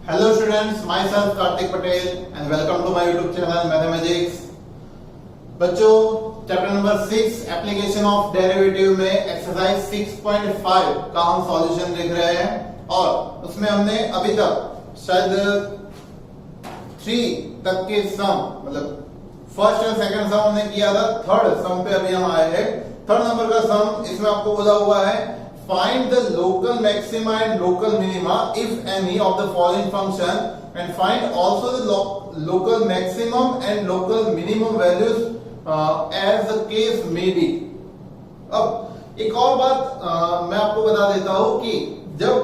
Hello students, myself Kartik Patel and welcome to my YouTube channel Mathematics। बच्चों chapter number 6 application of derivative में exercise 6.5 का हम solution देख रहे हैं और उसमें हमने अभी तक शायद 3 तक के सम मतलब फर्स्ट और सेकंड सम हमने किया था, थर्ड सम पे अभी हम आए हैं। थर्ड नंबर का सम इसमें आपको बोला हुआ है find the local maxima and local minima if any of the following function and find also the local maximum and local minimum values as the case may be। अब एक और बात मैं आपको बता देता हूं कि जब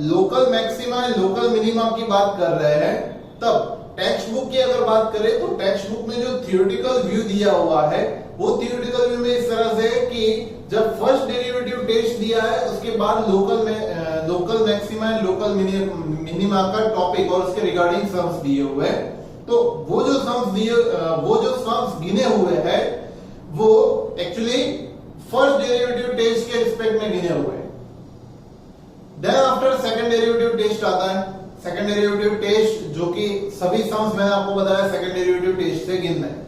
local maxima and local minima की बात कर रहे हैं तब टेक्स्ट बुक की अगर बात करें तो टेक्स्ट बुक में जो थियोरेटिकल व्यू दिया हुआ है वो थियोरेटिकल व्यू में इस तरह से कि जब फर्स्ट डेरिवेटिव टेस्ट दिया है उसके बाद local maxima and local minima का टॉपिक और उसके रिगार्डिंग सम्स दिए हुए हैं। तो वो जो सम्स गिने हुए हैं वो एक्चुअली फर्स्ट डेरिवेटिव टेस्ट के रिस्पेक्ट में गिने हुए हैं। Then after second derivative test आता है। सेकंड डेरिवेटिव टेस्ट जो कि सभी सम्स मैंने आपको बताया सेकंड डेरिवेटिव टेस्ट से गिनना है।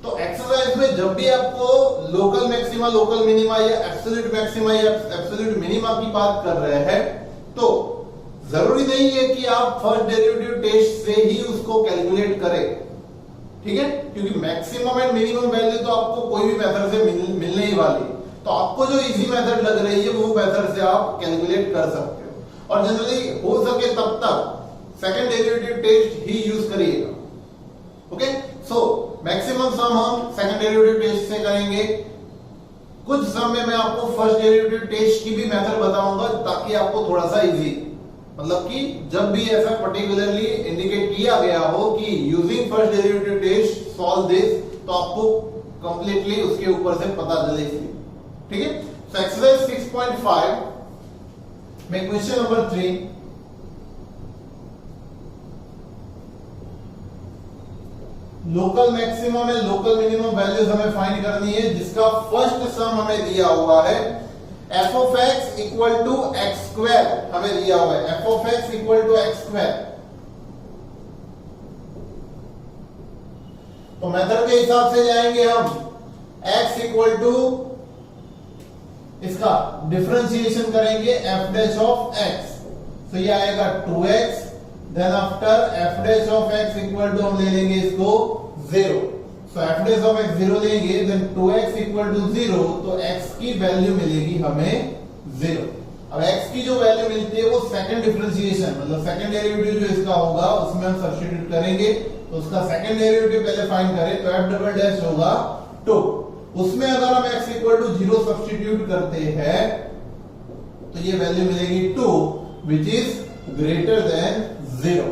तो एक्सरसाइज में जब भी आपको लोकल मैक्सिमा लोकल मिनिमा या एब्सोल्यूट मैक्सिमा या एब्सोल्यूट मिनिमा की बात कर रहे हैं तो जरूरी नहीं है कि आप फर्स्ट डेरिवेटिव टेस्ट से ही उसको कैलकुलेट करें, ठीक है, क्योंकि मैक्सिमम एंड मिनिमम वैल्यू तो आपको कोई भी मेथड से मिलने ही वाली है। तो आपको जो इजी मेथड लग रही है वो मेथड से आप कैलकुलेट कर सकते हो और जनरली हो सके तब तक सेकंड डेरिवेटिव टेस्ट ही यूज करिएगा। ओके, सो मैक्सिमम सम हम सेकंड डेरिवेटिव टेस्ट से करेंगे। कुछ सम में मैं आपको फर्स्ट डेरिवेटिव टेस्ट की भी मेथड बताऊंगा ताकि आपको थोड़ा सा इजी, मतलब कि जब भी ऐसा पर्टिकुलरली इंडिकेट किया गया हो कि using first derivative test solve this तो आपको कंप्लीटली उसके ऊपर से पता चले, ठीक है। सो एक्सरसाइज 6.5 में क्वेश्चन नंबर 3 लोकल मैक्सिमम है लोकल मिनिमम वैल्यूज हमें फाइंड करनी है जिसका फर्स्ट सम हमें दिया हुआ है f of x equal to x square हमें दिया हुआ है f of x equal to x square. तो मेथड के हिसाब से जाएंगे हम x इक्वल टू इसका डिफरेंशिएशन करेंगे f डैश ऑफ x, तो ये आएगा 2x। Then after f dash of x equal to हम ले लेंगे इसको 0, so f dash of x 0 लेंगे देन 2x इक्वल टू 0 तो x की वैल्यू मिलेगी हमें 0। अब x की जो वैल्यू मिलती है वो सेकंड डिफरेंशिएशन मतलब सेकंड डेरिवेटिव जो इसका होगा उसमें हम सब्स्टिट्यूट करेंगे। तो उसका सेकंड डेरिवेटिव पहले फाइंड करें तो f डबल डैश होगा 2, उसमें अगर हम x इक्वल टू 0 सब्स्टिट्यूट करते हैं तो ये वैल्यू मिलेगी 2 which is greater than 0।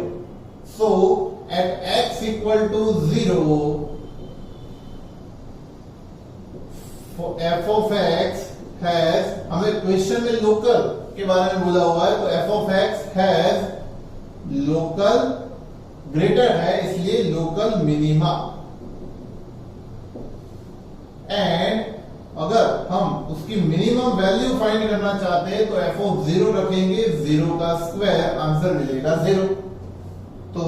So at x equal to 0 f of x has, हमें क्वेश्चन में लोकल के बारे में बोला हुआ है तो f of x has local greater है इसलिए लोकल मिनिमा एंड अगर हम उसकी मिनिमम वैल्यू फाइंड करना चाहते हैं तो f of 0 रखेंगे 0 का स्क्वायर आंसर मिलेगा 0। तो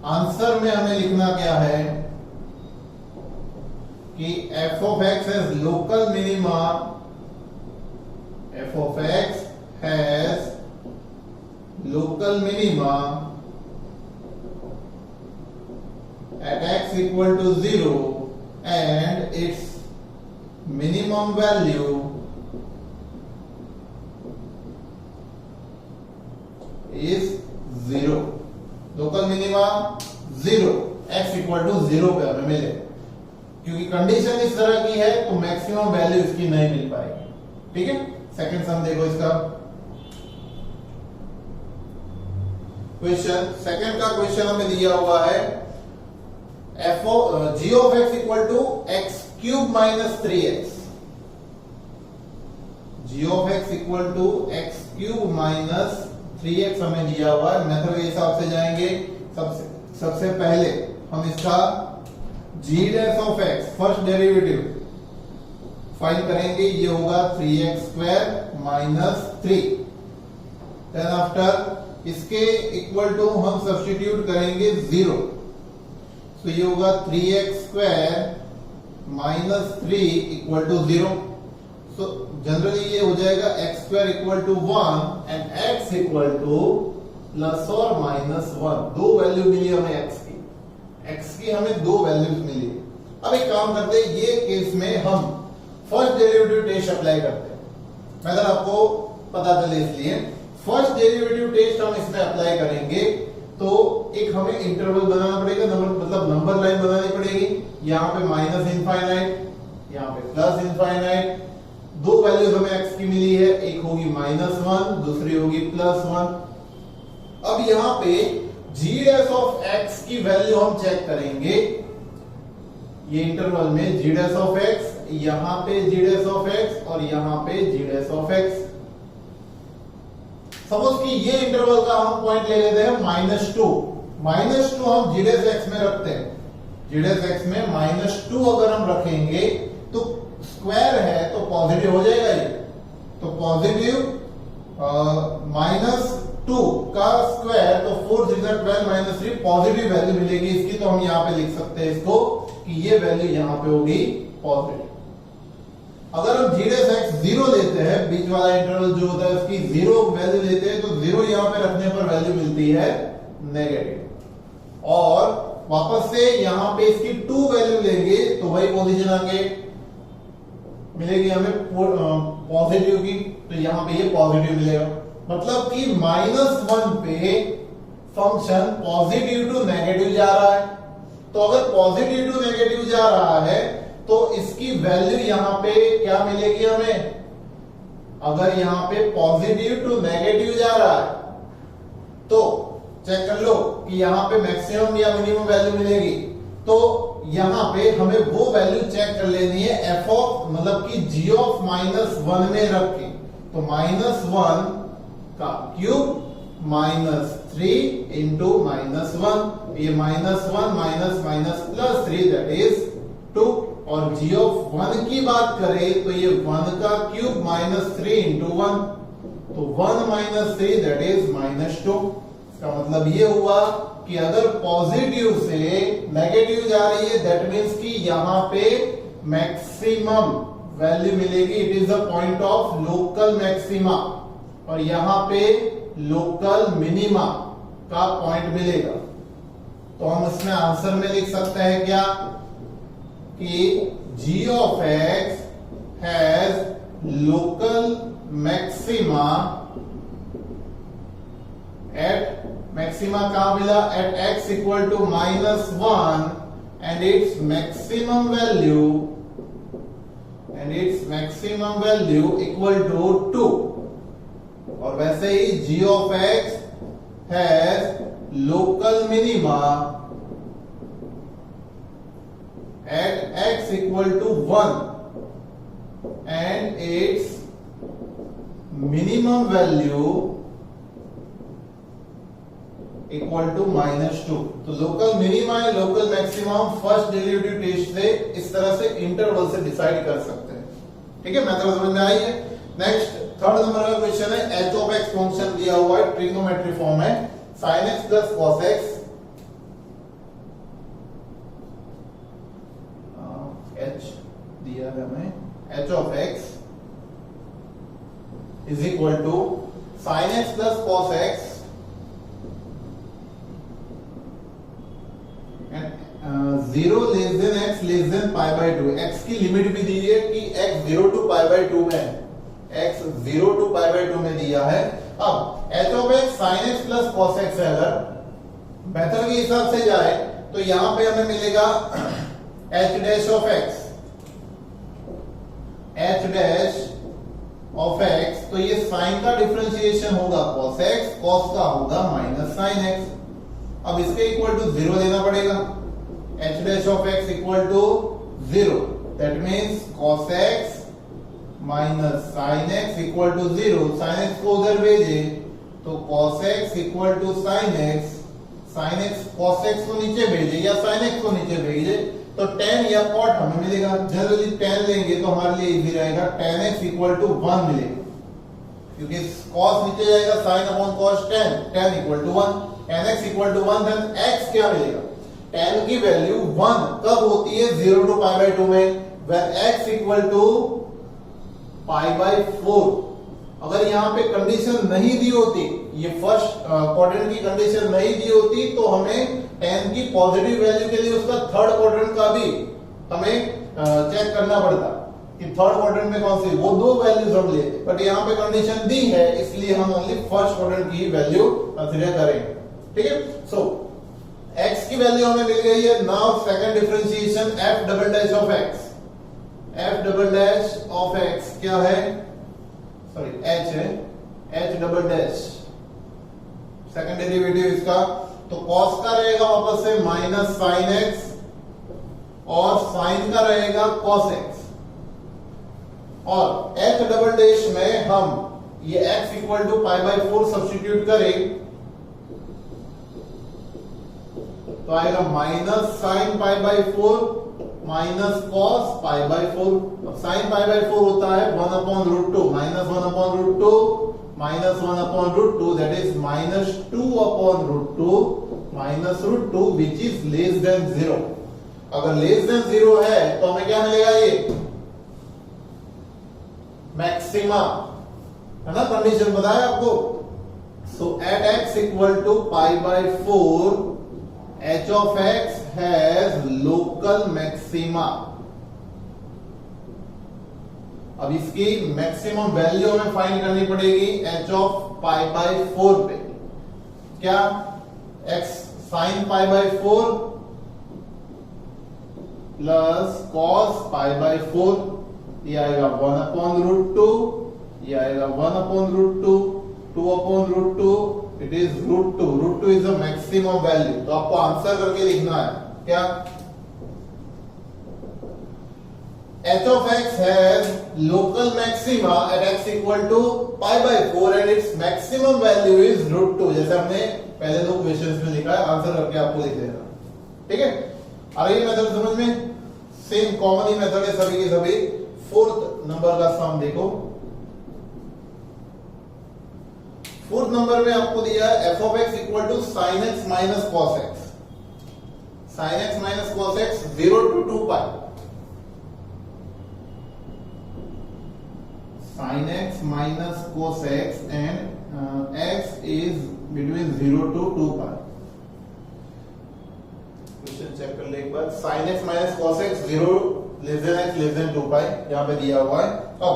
आंसर में हमें लिखना क्या है कि f of x has local minima, f of x has local minima at x equal to 0 and its minimum value is 0। Local minima 0 x equal to 0 पे हमें मिले, क्योंकि कंडीशन इस तरह की है तो मैक्सिमम वैल्यू इसकी नहीं मिल पाएगी, ठीक है। सेकंड सम देखो इसका क्वेश्चन, सेकंड का क्वेश्चन हमें दिया हुआ है g of x equal to x cube minus 3x, g of x equal to x cube minus 3x हमें दिया हुआ है। मेथड के हिसाब से जाएंगे। सबसे पहले हम इसका g dash of x first derivative find करेंगे, ये होगा 3x square minus 3। Then after इसके इक्वल टू हम सब्स्टिट्यूट करेंगे 0, तो ये होगा 3x² minus 3 equal to 0। So generally ये हो जाएगा x² equal to 1 and x equal to plus और माइनस 1। दो वैल्यू मिली हमें x की हमें दो वैल्यूज मिली। अब एक काम करते हैं, ये केस में हम फर्स्ट डेरिवेटिव टेस्ट अप्लाई करते हैं। मेथड आपको पता चले इसलिए फर्स्ट डेरिवेटिव टेस्ट हम इसमें अप्लाई करेंगे। तो एक हमें इंटरवल बनाना पड़ेगा, नंबर लाइन बनानी पड़ेगी। यहाँ पे माइनस इनफाइनाइट, यहाँ पे प्लस इनफाइनाइट। दो वैल्यूज हमें x की मिली है, एक होगी -1, दूसरी होगी +1। अब यहाँ पे g' की वैल्यू हम चेक करेंगे। ये इंटरवल में g', यहाँ पे g' और यहाँ पे g'। सपोज कि ये इंटरवल का हम पॉइंट ले लेते हैं -2। -2 हम g' में रखते हैं। g' में -2 अगर हम रखेंगे तो स्क्वायर है तो पॉजिटिव हो जाएगा ये। तो पॉजिटिव -2 का स्क्वायर, तो 4 × 12 -3 पॉजिटिव वैल्यू मिलेगी इसकी। तो हम यहाँ पे लिख सकते हैं इसको कि ये वैल्यू यहाँ पे होगी पॉजिटिव। अगर हम g' 0 लेते हैं, बीच वाला इंटरवल जो होता है उसकी 0 वैल्यू लेते हैं, तो 0 यहाँ पे रखने पर वैल्यू मिलती है नेगेटिव। और वापस से यहाँ पे इसकी 2 वैल्यू लेंगे तो वही पोजीशन आके मिलेगी हमें पॉजिटिव की। तो यहाँ पे ये पॉजिटिव मिलेगा, मतलब कि -1 पे फंक्शन पॉजिटिव टू नेगेटिव जा रहा है। तो अगर पॉजिटिव टू नेगेटिव जा रहा है तो इसकी वैल्यू यहाँ पे क्या मिलेगी हमें। अगर यहाँ पे पॉजिटिव टू नेगेटिव जा रहा है तो चेक कर लो कि यहाँ पे मैक्सिमम या मिनिमम वैल्यू मिलेगी। तो यहाँ पे हमें वो वैल्यू चेक कर लेनी है f मतलब कि g(-1) में रख के। तो -1 का क्यूब -3 इंटू -1, ये -1 प्लस 3 दैट इज 2। और g(1) की बात करें तो ये 1 का क्यूब -3 इंटू 1, तो 1 - 3 दैट इज -2। इसका मतलब ये हुआ कि अगर पॉजिटिव से नेगेटिव जा रही है दैट मींस कि यहाँ पे मैक्सिमम वैल्यू मिलेगी। It is the point of local maxima. और यहाँ पे लोकल मिनिमा का पॉइंट मिलेगा। तो हम इसमें आंसर में लिख सकते हैं क्या कि g(x) has local maxima at maxima कहां मिला at x equal to -1 and its maximum value equal to 2। और वैसे ही g(x) has local minima at x equal to 1 and its minimum value equal to -2। तो लोकल मिनिमा या local maxima हम first derivative test से इस तरह से interval से डिसाइड कर सकते हैं। ठीक है, मेथड समझ में आई है। नेक्स्ट थर्ड नंबर का क्वेश्चन है h(x) फंक्शन दिया हुआ है, ट्रिग्नोमेट्री फॉर्म है, sin x plus cos x h दिया है हमें, h(x) is equal to sin x plus cos x and 0 less than x less than π/2। x की लिमिट भी दी है कि x 0 to π/2 में, x 0 to π/2 में दिया है। अब h(x) sin x plus cos x है, अगर मेथड के हिसाब से जाए तो यहां पे हमें मिलेगा h'(x) तो ये साइन का डिफरेंशिएशन होगा cos x, cos का होगा -sin x। अब इसके इक्वल टू 0 लेना पड़ेगा, h'(x) equal to 0 that means cos x minus sin x equal to 0। sin x को उधर भेजे तो cos x equal to sin x, sin x cos x को नीचे भेजे या sin x को नीचे भेजे तो tan या cot हमें मिलेगा। जनरली tan लेंगे तो हमारे लिए इजी रहेगा, tan x इक्वल टू 1 मिलेगा। क्योंकि cos नीचे जाएगा sin upon cos tan, tan equal to 1, tan x equal to 1, then x क्या मिलेगा? tan की वैल्यू 1 कब होती है 0 टू पाई बाय 2 में? when x equal to pi by 4। अगर यहाँ पे कंडीशन नहीं दी होती, ये फर्स्ट क्वाड्रेंट की कंडीशन नहीं दी होती, तो हमें tan की पॉजिटिव वैल्यू के लिए उसका थर्ड क्वाड्रेंट का भी हमें चेक करना पड़ता कि थर्ड क्वाड्रेंट में कौन सी, वो दो वैल्यूज हम लेते, बट यहाँ पे कंडीशन दी है इसलिए हम ओनली फर्स्ट क्वाड्रेंट की वैल्यू कंसीडर करेंगे। ठीक है, सो x की वैल्यू हमें मिल गई है। Now second differentiation f double dash of x, f double dash of x क्या है? सॉरी h है, h double dash second derivative इसका, तो cos का रहेगा वापस से माइनस sin x और sin का रहेगा cos x, और h डबल डैश में हम ये x equal to pi by 4 substitute करें तो आएगा minus sine pi by 4 minus cos pi by 4। Sine pi by 4 होता है 1 upon root 2 minus 1 upon root 2 minus 1 upon root 2, that is minus 2 upon root 2 minus root 2 which is less than 0। अगर less than 0 है तो हमें क्या मिलेगा? ये maxima है ना, कंडीशन बताया आपको। So at x equal to pi by 4 h of x has local maxima। अब इसकी मैक्सिमम वैल्यू हमें फाइंड करनी पड़ेगी h of पाई बाय 4 पे। क्या? x sin pi by 4 plus cos pi by 4, ये आएगा 1 अपॉन रूट 2, ये आएगा 1 upon root 2, 2 upon root 2, it is root 2। Root 2 is the maximum value, तो आपको आंसर करके लिखना है क्या? h of x has local maxima at x equal to pi by 4 and its maximum value is root 2, जैसे हमने पहले दो क्वेश्चंस में लिखा है, आंसर करके आपको लिख देना। ठीक है, आ रही है मेथड समझ में? सेम कॉमन ही मेथड है सभी के सभी। फोर्थ नंबर का सम देखो, फोर्थ नंबर में आपको दिया है f of x equal to sin x minus cos x, sin x minus cos x 0 to 2 pi, sin x minus cos x and x is between 0 to 2 pi। Question check कर ले एक बार। sin x minus cos x 0 less than x less than 2 pi यहां पे दिया हुआ है। अब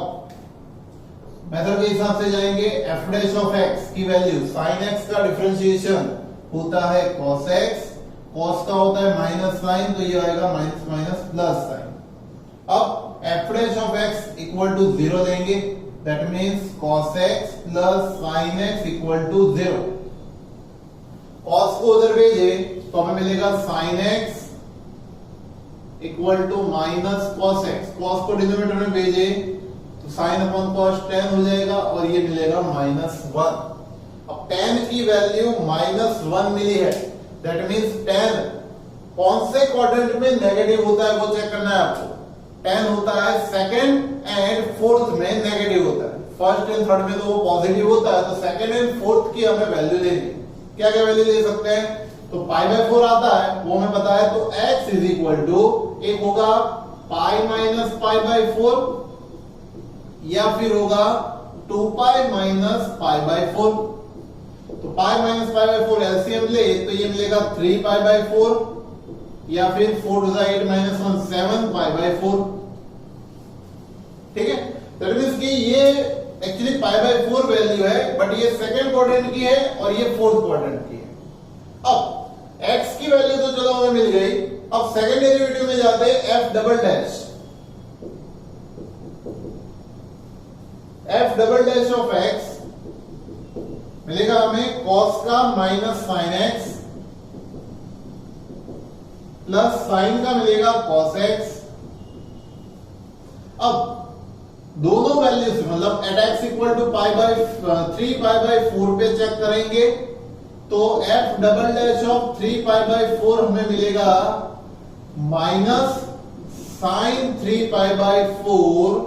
method के हिसाब से जाएंगे। f डैश ऑफ x की वैल्यू sin x का डिफरेंशिएशन होता है cos x, cos का होता है माइनस साइन, तो ये आएगा माइनस माइनस प्लस साइन। अब f dash of x equal to 0 लेंगे, that means cos x plus sin x equal to 0। cos को उधर भेजे तो हमें मिलेगा sin x equal to minus cos x, cos को डिनोमिनेटर में भेजे तो sin अपॉन cos tan हो जाएगा और ये मिलेगा माइनस 1। अब tan की वैल्यू माइनस 1 मिली है, दैट मींस tan कौन से क्वाड्रेंट में नेगेटिव होता है वो चेक करना है आपको। tan होता है सेकंड एंड फोर्थ में नेगेटिव होता है, फर्स्ट एंड थर्ड में तो वो पॉजिटिव होता है, तो सेकंड एंड फोर्थ की हमें वैल्यू लेनी। क्या क्या वैल्यू ले सकते हैं? तो पाई बाय 4 आता है, वो हमें पता है, तो x इज इक्वल टू एक होगा पाई माइनस पाई बाय 4 या फिर होगा 2 पाई माइनस पाई बाय 4। तो pi minus pi by 4 LCM ले तो ये मिलेगा 3 पाई बाय 4 या फिर 4 टू 8 माइनस 1 7 पाई बाय 4। ठीक है, दैट मींस कि ये एक्चुअली पाई बाय 4 वैल्यू है, बट ये सेकंड क्वाड्रेंट की है और ये फोर्थ क्वाड्रेंट की है। अब x की वैल्यू तो चलो हमें मिल गई, अब सेकंड डेरिवेटिव में जाते हैं f double dash, f double dash of x मिलेगा हमें cos का minus sin x plus sin का मिलेगा cos x। अब दोनों वैल्यूज मतलब at x equal to pi by 3 pi by 4 पे चेक करेंगे तो f double dash of 3 pi by 4 हमें मिलेगा minus sine 3 pi by 4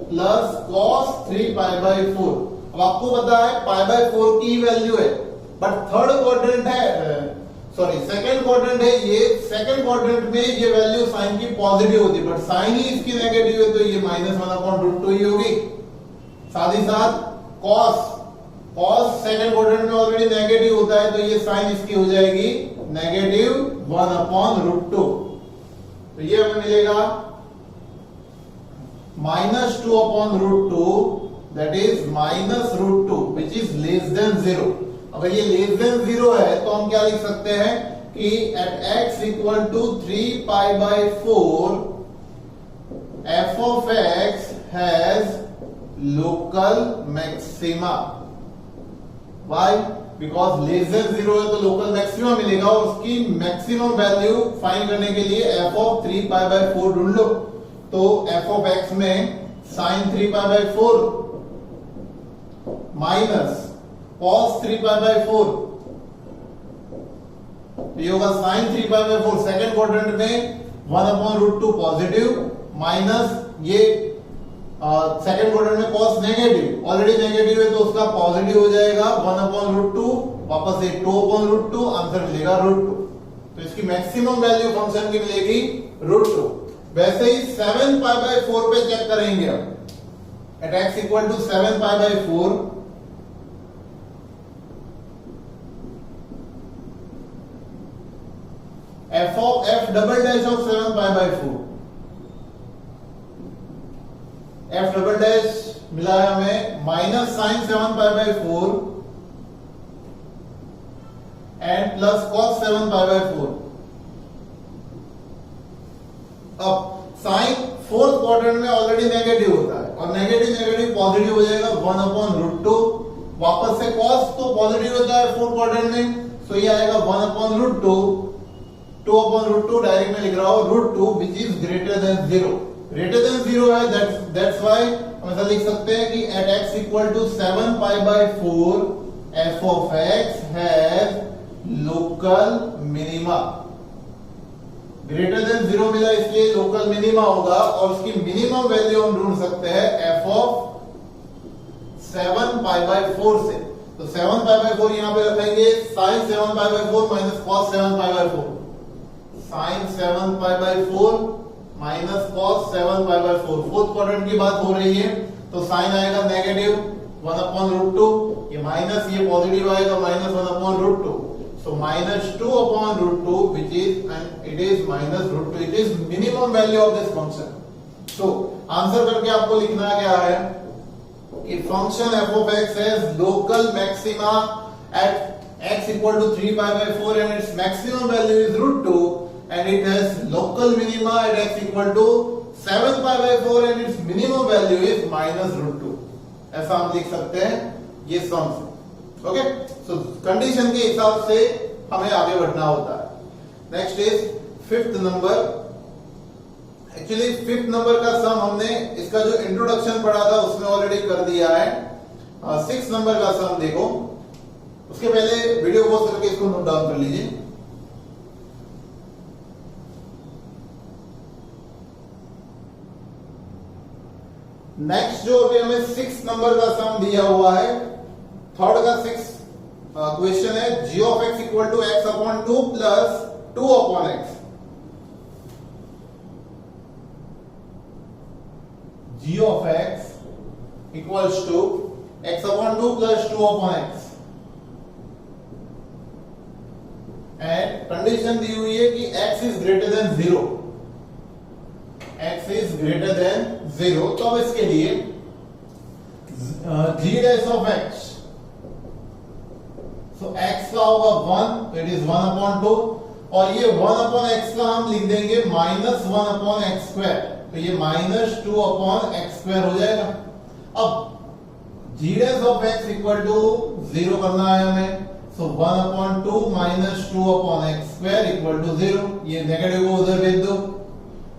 plus cos 3 pi by 4। अब आपको पता है पाई बाय 4 की वैल्यू है, बट थर्ड क्वाड्रेंट है, सॉरी सेकंड क्वाड्रेंट है ये, सेकंड क्वाड्रेंट में ये वैल्यू साइन की पॉजिटिव होती है, बट साइन ही इसकी नेगेटिव है, तो ये -1/√2 ही होगी। साथ ही साथ कॉस सेकंड क्वाड्रेंट में ऑलरेडी नेगेटिव होता है, तो ये साइन इसकी हो जाएगी -1/√2। तो ये हमें मिलेगा -2/√2, that is -√2 which is less than 0। अगर ये लेस देन 0 है तो हम क्या लिख सकते हैं कि at x equal to 3π/4 f of x has local maxima। Why? Because less than 0 है तो लोकल मैक्सिमा मिलेगा, और उसकी मैक्सिमम वैल्यू फाइंड करने के लिए f of 3π/4 ढूंढ लो। तो f of x में sin 3π/4 माइनस cos 3π/4, ये होगा sin 3π/4। सेकंड क्वाड्रेंट में 1/√2 पॉजिटिव माइनस ये सेकंड क्वाड्रेंट में cos नेगेटिव, ऑलरेडी नेगेटिव है तो उसका पॉजिटिव हो जाएगा 1/√2, वापस से 2/√2, आंसर मिलेगा √2। तो इसकी मैक्सिमम वैल्यू फंक्शन की मिलेगी √2। वैसे ही 7π/4 पे चेक करेंगे हम, at x equal to 7π/4 f double dash of 7π/4, f double dash मिला है हमें minus sine 7π/4 and plus cos 7π/4। अब साइन फोर्थ क्वाड्रेंट में ऑलरेडी नेगेटिव होता है, और नेगेटिव पॉजिटिव हो जाएगा 1/√2, वापस से कॉस तो पॉजिटिव होता है फोर्थ क्वाड्रेंट में, सो ये आएगा 1/√2, 2/√2 डायरेक्ट में लिख रहा हूं √2 which is greater than 0। Greater than 0 है, दैट्स व्हाई हम ऐसा लिख सकते हैं कि at x equal to 7π/4 f of x has local minima. Greater than 0 मिला इसलिए लोकल मिनिमा होगा, और उसकी मिनिमम वैल्यू हम ढूंढ सकते हैं f of 7π/4 से। तो 7π/4 यहां पे रखेंगे, sin 7π/4 minus cos 7π/4, sin 7π/4 minus cos 7π/4। Fourth quadrant की बात हो रही है तो साइन आएगा नेगेटिव 1/√2, ये माइनस ये पॉजिटिव आएगा -1/√2, सो -2/√2 which is, and it is -√2, it is minimum value of this function। तो आंसर करके आपको लिखना क्या है कि function f of x has local maxima at x equal to 3π/4 and its maximum value is √2, and it has local minima at x equal to 7π/4 and its minimum value is -√2। ऐसा हम लिख सकते हैं ये सम से। ओके, सो condition के हिसाब से हमें आगे बढ़ना होता है। Next is fifth number. Actually fifth number का सम हमने इसका जो इंट्रोडक्शन पढ़ा था उसमें ऑलरेडी कर दिया है। सिक्स नंबर का सम देखो, उसके पहले वीडियो पॉज करके इसको नोट डाउन कर लीजिए। नेक्स्ट जो अभी हमें 6 नंबर का सम दिया हुआ है, थर्ड का 6 क्वेश्चन है g of x equal to x/2 plus 2/x। g of x equals to x/2 plus 2/x, and condition दी हुई है कि x is greater than 0, x is greater than 0। तो अब इसके लिए g dash of x, so x का होगा 1, इट इज 1/2, और ये 1/x का हम लिख देंगे -1/x², तो ये -2/x² हो जाएगा। अब g dash of x equal to 0 करना है हमें, सो 1/2 -2/x² इक्वल टू 0, ये नेगेटिव को उधर भेज दो,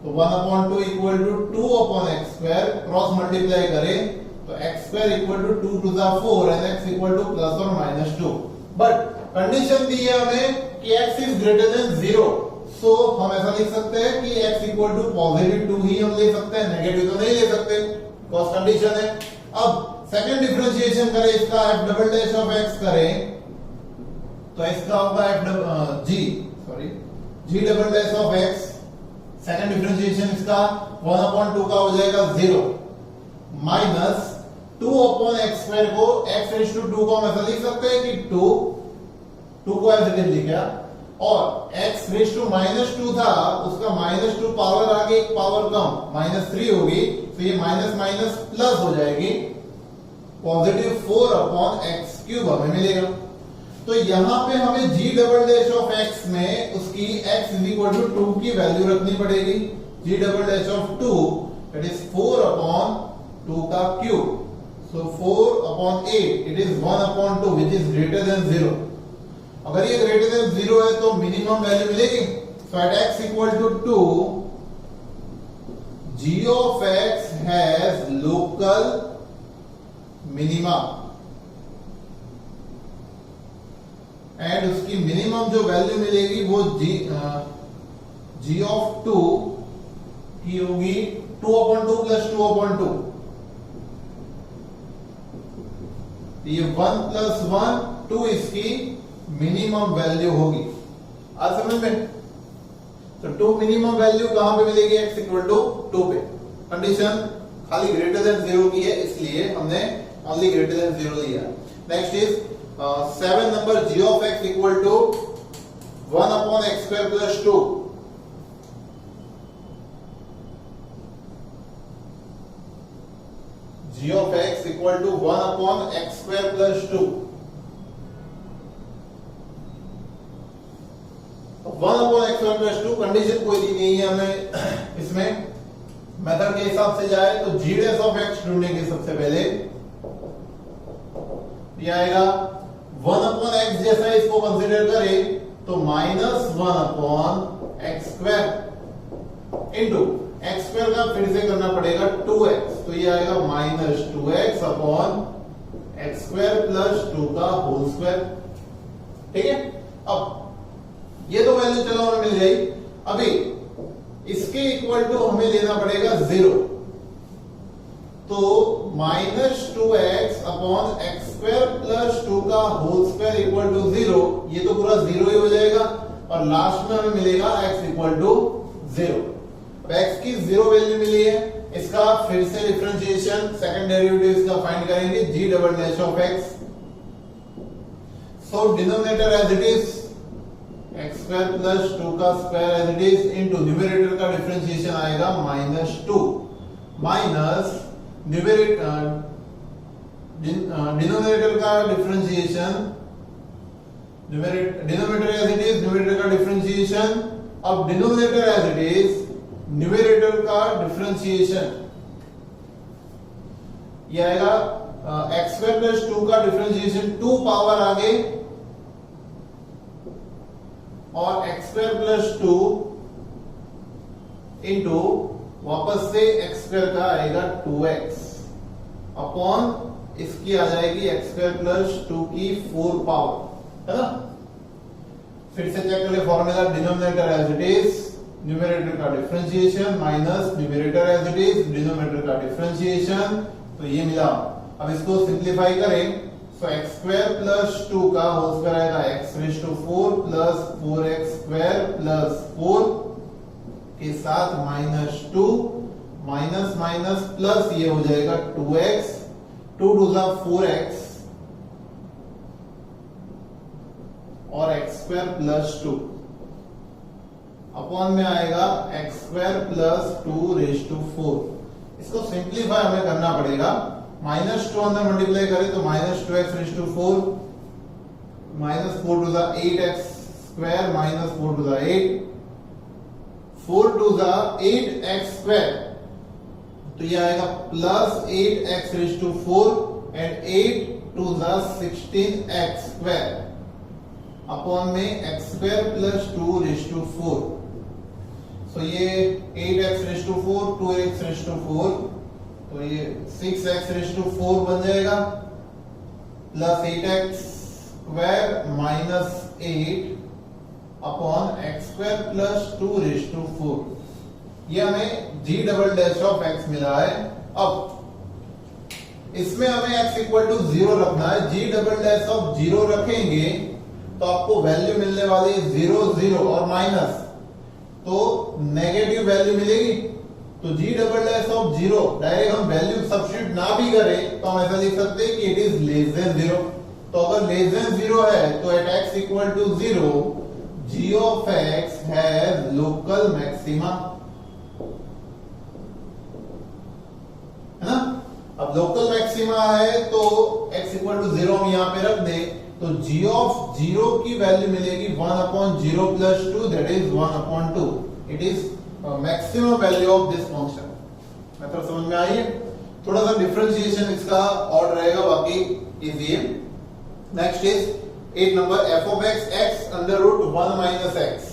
तो 1/2 equal to 2/x², cross multiply करें तो x² equal to 2 to the 4 and x equal to +or -2। But condition दी है हमें कि x is greater than 0, so हम ऐसा लिख सकते हैं कि x इक्वल टू +2 ही हम ले सकते हैं, नेगेटिव तो नहीं ले सकते, कॉस कंडीशन है। अब सेकंड डिफरेंशिएशन करें इसका f double dash of x करें तो इसका होगा g double dash of x। Second differentiation इसका 1/2 का हो जाएगा 0 माइनस 2/x² को x⁻² को हम ऐसा लिख सकते हैं कि 2 को ऐसे लिख लिया और x⁻² था उसका -2 पावर आगे एक पावर कम -3 होगी तो ये माइनस माइनस प्लस हो जाएगी पॉजिटिव 4/x³ हमें मिलेगा। तो यहां पे हमें g double dash of x में उसकी x 2 की वैल्यू रखनी पड़ेगी। g double dash of 2 that is 4/2 का cube, so 4/8 it is 1/2 which is greater than 0। अगर ये ग्रेटर देन 0 है तो मिनिमम वैल्यू मिलेगी। So at x equal to 2 g of x has local minima and उसकी minimum जो value मिलेगी वो g ऑफ 2 की होगी 2/2 प्लस 2/2। ये 1 प्लस 1 2 इसकी मिनिमम वैल्यू होगी। आज समझ में? तो 2 मिनिमम वैल्यू कहां पे मिलेगी? x इक्वल टू 2 पे। कंडीशन खाली ग्रेटर देन 0 की है इसलिए हमने ओनली ग्रेटर देन 0 लिया। Next is 7 number g of x equal to 1/x² plus 2। g of x equal to 1/x² plus 2। 1/x² plus 2 condition कोई दी नहीं है हमें। इसमें मेथड के हिसाब से जाए तो g डैश ऑफ x ढूंढेंगे सबसे पहले। ये आएगा 1/x जैसा इसको कंसीडर करें तो -1/x² इनटू x² का फिर से करना पड़ेगा 2x, तो ये आएगा -2x/x² प्लस 2 का होल स्क्वायर। ठीक है, अब ये तो वैल्यू चलो हमें मिल गई। अभी इसके इक्वल टू हमें लेना पड़ेगा 0, तो -2x/x² प्लस 2 का होल स्क्वायर इक्वल टू 0। ये तो पूरा 0 ही हो जाएगा और लास्ट में हमें मिलेगा x इक्वल टू 0। अब x की 0 वैल्यू मिली है, इसका फिर से डिफरेंशिएशन सेकंड डेरिवेटिव इसका फाइंड करेंगे g double dash of x। So denominator as it is x² plus 2 का square as it is into numerator का डिफरेंशिएशन आएगा -2 माइनस डिनोमिनेटर का differentiation, denominator as it is numerator का differentiation. अब denominator as it is numerator का differentiation ये आएगा x² plus 2 का डिफरेंशिएशन 2 पावर आगे और x² प्लस 2 इनटू वापस से x² का आएगा 2x अपॉन इसकी आ जाएगी x² प्लस 2 की 4 पावर, है ना। फिर से चेक कर ले formula, denominator as it is numerator का differentiation minus numerator as it is denominator का डिफरेंशिएशन, तो ये मिला। अब इसको सिंपलीफाई करें तो x² प्लस 2 का होल स्क्वायर आएगा x⁻⁴ प्लस 4x² प्लस 4 के साथ -2 माइनस माइनस प्लस ये हो जाएगा 2x, 2 2 जा 4x और x² प्लस 2 अपॉन में आएगा x² प्लस 2⁴। इसको सिंपलीफाई हमें करना पड़ेगा। -2 अंदर मल्टीप्लाई करें तो -2x⁻⁴, -4 2 जा 8x² माइनस 4 2 जा 8, 4 2 जा 8x², तो ये आएगा प्लस 8x⁻⁴ एंड 8 2 जा 16x² अपॉन में x² प्लस 2⁴। तो ये 8x⁻⁴, 2x⁻⁴, तो ये 6x⁻⁴ बन जाएगा plus 8x² minus 8 upon x² plus 2⁴। ये हमें g double dash of x मिला है। अब इसमें हमें x इक्वल टू 0 रखना है। g डबल डैश ऑफ 0 रखेंगे तो आपको वैल्यू मिलने वाली है 0 0 और माइनस, तो नेगेटिव वैल्यू मिलेगी। तो g double dash of 0 direct हम वैल्यू सब्स्टिट्यूट ना भी करें तो हम ऐसा लिख सकते हैं कि इट इज लेस देन 0। तो अगर लेस देन 0 है तो at x equal to 0 g of x has local maxima, है ना। अब लोकल मैक्सिमा है तो x इक्वल टू 0 हम यहां पे रख दें तो g ऑफ 0 की वैल्यू मिलेगी 1/0 plus 2 that is 1/2। It is maximum value of this function. मतलब समझ में आई है। थोड़ा सा डिफरेंशिएशन इसका और रहेगा, बाकी इजी है। Next is 8 number f of x x under root 1 minus x।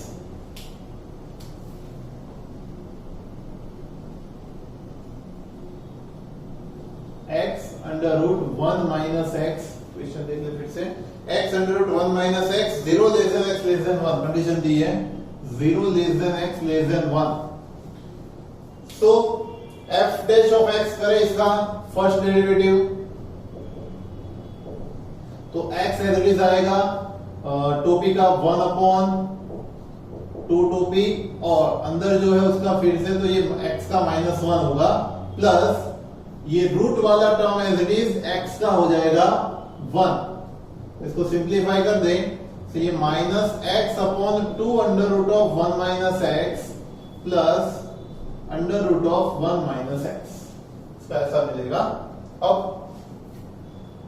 x under root 1 minus x, question देख ले फिर से। x under root 1 minus x 0 less than x less than 1 condition दी है, 0 less than x less than 1। so f dash of x करें इसका first derivative तो x as it is आएगा टोपी का 1/2 टोपी और अंदर जो है उसका फिर से तो ये x का -1 होगा प्लस ये रूट वाला term as it is x का हो जाएगा 1। इसको सिंप्लीफाई कर दें तो ये -x/2 under root of 1 minus x plus under root of 1 minus x, इसका ऐसा मिलेगा। अब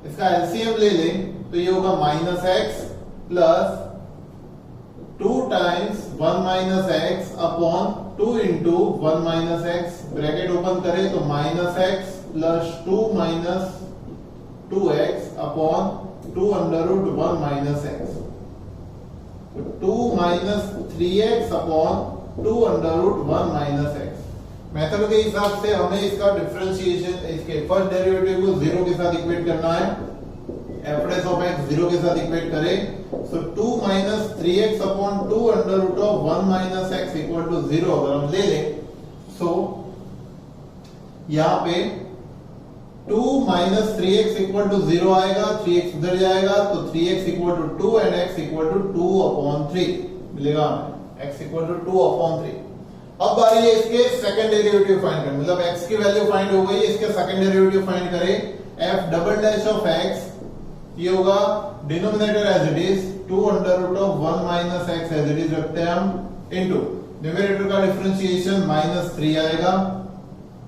इसका एलसीएम ले लें तो ये होगा -x plus 2 times 1 minus x upon 2 into 1 minus x, bracket open करें तो -x plus 2 minus 2x upon 2 under root 1 minus x, 2 minus 3x upon 2 under root 1 minus x। Method के हिसाब से हमें इसका डिफरेंशिएशन, इसके फर्स्ट डेरिवेटिव को 0 के साथ इक्वेट करना है। f dash of x 0 के साथ इक्वेट करें so 2 minus 3x upon 2 under root of 1 minus x equal to 0 अगर हम ले लें सो यहां पे 2 माइनस 3x इक्वल टू 0 आएगा, 3x उधर जाएगा तो 3x equal to 2 and x equal to 2/3 मिलेगा हमें, x इक्वल टू 2/3। अब बारी है इसके सेकंड डेरिवेटिव फाइंड करने, मतलब x की वैल्यू फाइंड हो गई, इसके सेकंड डेरिवेटिव फाइंड करें। f double dash of x ये होगा denominator as it is 2 under root of 1 minus x as it is रखते हैं हम इनटू न्यूमरेटर का डिफरेंशिएशन -3 आएगा,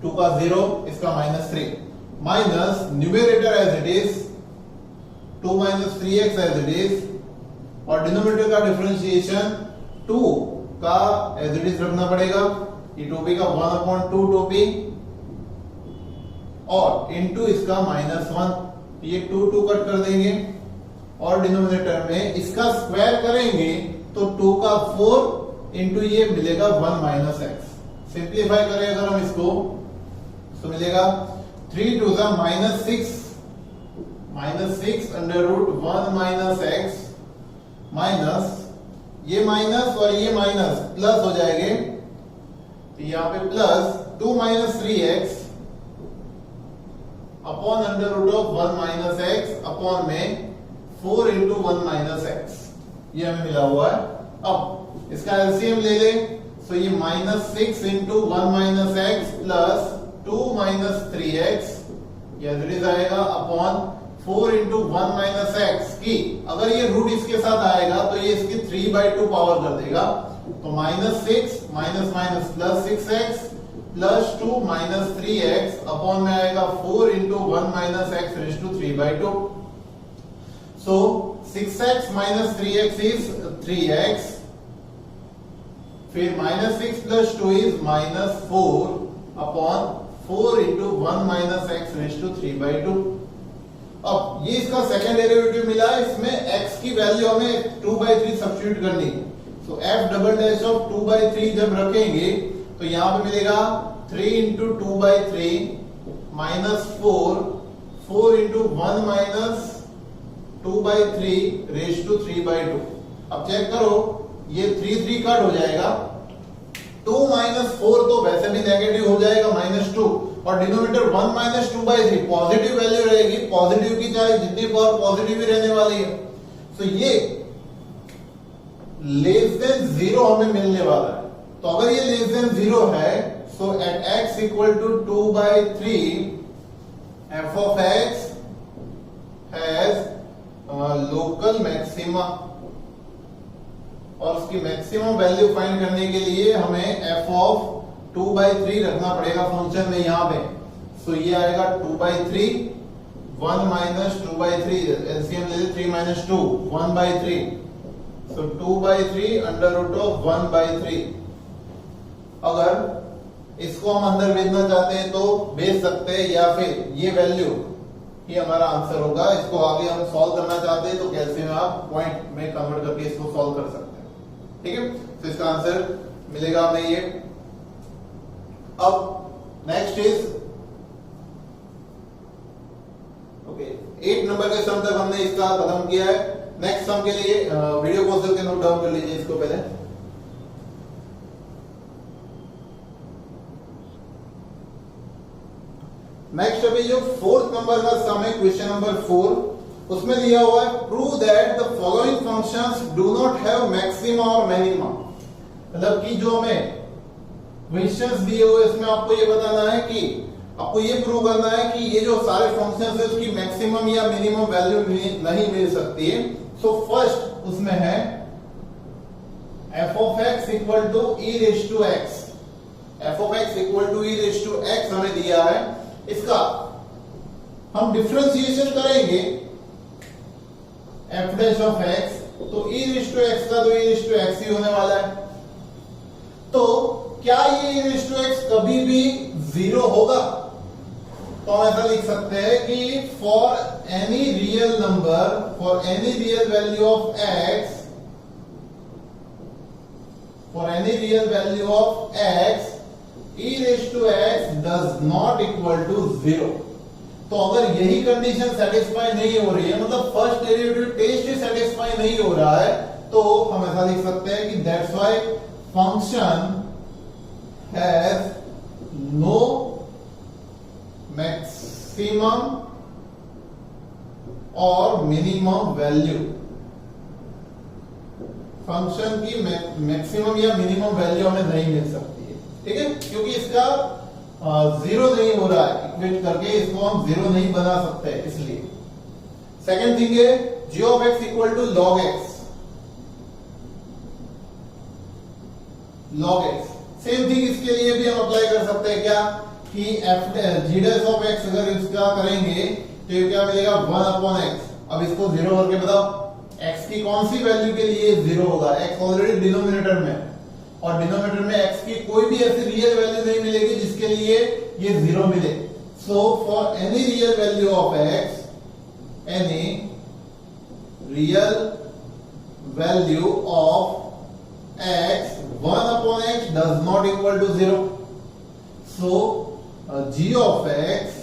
2 का 0 इसका -3 minus numerator as it is 2 minus 3x as it is और डिनोमिनेटर का डिफरेंशिएशन 2 का एज इट इज रखना पड़ेगा, ये टोपी का 1/2 टोपी और इनटू इसका -1, ये 2 कट कर देंगे और डिनोमिनेटर में इसका स्क्वायर करेंगे तो 2 का 4 इंटू ये मिलेगा 1 माइनस x। सिंप्लीफाई करें अगर हम इसको तो मिलेगा 3 to the -6 under root 1 minus x minus ये माइनस और ये माइनस प्लस हो जाएंगे तो यहां पे plus 2 minus 3x upon under root of 1 minus x upon में 4 इंटू 1 माइनस x, ये हमें मिला हुआ है। अब इसका एलसीएम ले ले तो ये -6 into 1 minus x plus 2 minus 3x ये आएगा अपॉन 4 इंटू 1 माइनस x की अगर ये रूट इसके साथ आएगा तो ये इसकी 3/2 पावर कर देगा तो -6 minus minus plus 6x plus 2 minus 3x upon में आएगा 4 into 1 minus x raise to 3/2। So 6x minus 3x is 3x, फिर -6 plus 2 is -4 upon 4 into 1 minus x raise to 3/2। अब ये इसका सेकंड डेरिवेटिव मिला, इसमें x की वैल्यू हमें 2/3 सब्स्टिट्यूट करनी है। So f double dash of 2/3 जब रखेंगे तो यहां पे मिलेगा 3 into 2/3 minus 4 into 1 minus 2/3 raise to 3/2। अब चेक करो ये 3 कट हो जाएगा, 2 माइनस 4 तो वैसे भी नेगेटिव हो जाएगा -2 और डिनोमिनेटर 1 माइनस 2/3 पॉजिटिव वैल्यू रहेगी, पॉजिटिव की चाहे जितनी पावर पॉजिटिव ही रहने वाली है। तो ये लेस देन 0 हमें मिलने वाला है। तो अगर ये लेस देन 0 है, so at x equal to 2/3 f of x has local maxima, और उसकी मैक्सिमम वैल्यू फाइंड करने के लिए हमें f ऑफ 2/3 रखना पड़ेगा फंक्शन में यहां पे। सो ये आएगा 2/3, 1 माइनस 2/3, एलसीएम ले ले 3 minus 2, 1/3। So 2/3 under root of 1/3। अगर इसको हम अंदर भेजना चाहते हैं तो भेज सकते हैं, या फिर ये वैल्यू ये हमारा आंसर होगा। इसको आगे हम सॉल्व करना चाहते हैं तो कैसे में आप पॉइंट में कन्वर्ट करके इसको सॉल्व कर सकते हैं। ठीक है, तो इसका आंसर मिलेगा हमें ये। अब नेक्स्ट इज ओके, 8 नंबर के सम तक हमने इसका खत्म किया है। नेक्स्ट सम के लिए वीडियो को के नोट डाउन कर लीजिए इसको पहले। नेक्स्ट अभी जो 4th नंबर का सम है, क्वेश्चन नंबर 4, उसमें दिया हुआ है prove that the following functions do not have maxima और मिनिमा। मतलब कि जो हमें क्वेश्चंस दिए हुए इसमें आपको ये बताना है कि आपको ये प्रूव करना है कि ये जो सारे फंक्शंस है उसकी मैक्सिमम या मिनिमम वैल्यू नहीं मिल सकती है। सो फर्स्ट उसमें है f of x equal to e raise to x, f of x equal to e raise to x हमें दिया है। इसका हम डिफरेंशिएशन करेंगे f डैश ऑफ x, तो e रेज टू x का तो e रेज टू x ही होने वाला है। तो क्या ये e रेज टू x कभी भी 0 होगा? तो हम ऐसा लिख सकते हैं कि for any real number, for any real value of x, for any real value of x, e raise to x does not equal to 0। तो अगर यही कंडीशन सेटिस्फाई नहीं हो रही है, मतलब फर्स्ट डेरिवेटिव टेस्ट ही सेटिस्फाई नहीं हो रहा है, तो हम ऐसा लिख सकते हैं कि that's why function has no maximum और मिनिमम वैल्यू। फंक्शन की मैक्सिमम या मिनिमम वैल्यू हमें नहीं मिल सकती है। ठीक है, क्योंकि इसका 0 नहीं हो रहा है, इक्वेट करके इसको हम 0 नहीं बना सकते, इसलिए। सेकंड थिंग है g of x equal to log x, log x। Same thing इसके लिए भी हम अप्लाई कर सकते हैं क्या, कि g डैश ऑफ x अगर इसका करेंगे तो ये क्या मिलेगा 1/x। अब इसको 0 करके बताओ x की कौन सी वैल्यू के लिए 0 होगा? x ऑलरेडी डिनोमिनेटर में, और डिनोमिनेटर में x की कोई भी ऐसी रियल वैल्यू नहीं मिलेगी जिसके लिए ये 0 मिले। So for any real value of x, any real value of x, 1/x does not equal to 0. So g of x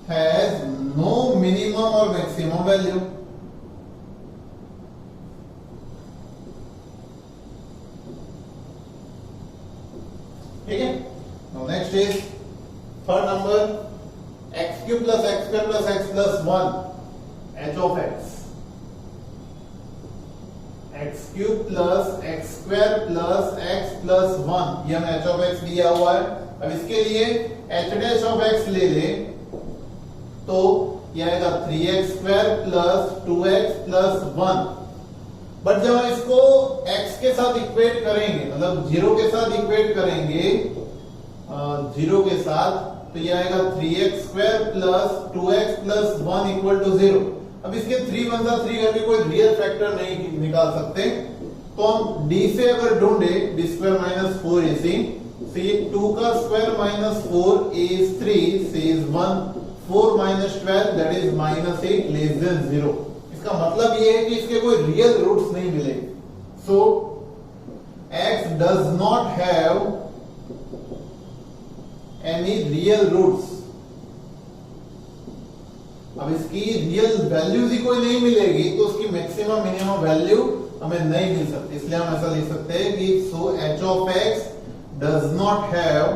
has no minimum or maximum value. ठीक है, now next is third number, x cube plus x square plus x plus 1, h of x, x cube plus x square plus x plus 1, ये हमें h of x दिया हुआ है। अब इसके लिए h dash of x ले ले तो ये आएगा 3x square plus 2x plus 1। But जब हम इसको x के साथ इक्वेट करेंगे, मतलब 0 के साथ इक्वेट करेंगे, 0 के साथ, तो ये आएगा 3x square plus 2x plus 1 equal to 0। अब इसके 3 1 3 करके कोई रियल फैक्टर नहीं निकाल सकते, तो हम d से अगर ढूंढे d स्क्वायर माइनस 4ac, तो ये 2 का square minus 4 is 3 c is 1, 4 minus 12 that is minus 8 less than 0। इसका मतलब ये है कि इसके कोई रियल रूट्स नहीं मिले। सो x does not have any real roots। अब इसकी रियल वैल्यूज ही कोई नहीं मिलेगी तो उसकी मैक्सिमम मिनिमम वैल्यू हमें नहीं मिल सकती। इसलिए हम ऐसा लिख सकते हैं कि सो h of x does not have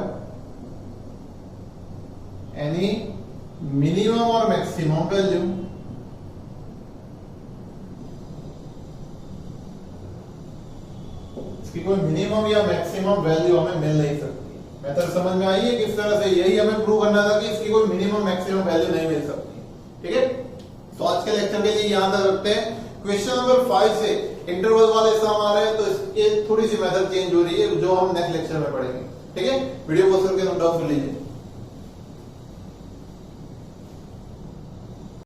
any minimum और मैक्सिमम वैल्यू, इसकी कोई मिनिमम या मैक्सिमम वैल्यू हमें मिल नहीं सकती। मेथड समझ में आई है किस तरह से? यही हमें प्रूव करना था कि इसकी कोई मिनिमम मैक्सिमम वैल्यू नहीं मिल सकती। ठीक है, तो आज के लेक्चर के लिए याद रखते हैं। क्वेश्चन नंबर 5 से इंटरवल वाले सम आ रहे हैं, तो इसकी थोड़ी सी मेथड चेंज हो रही है जो हम नेक्स्ट लेक्चर में पढ़ेंगे। ठीक है, वीडियो को सुन के नोट डाउन कर लीजिए।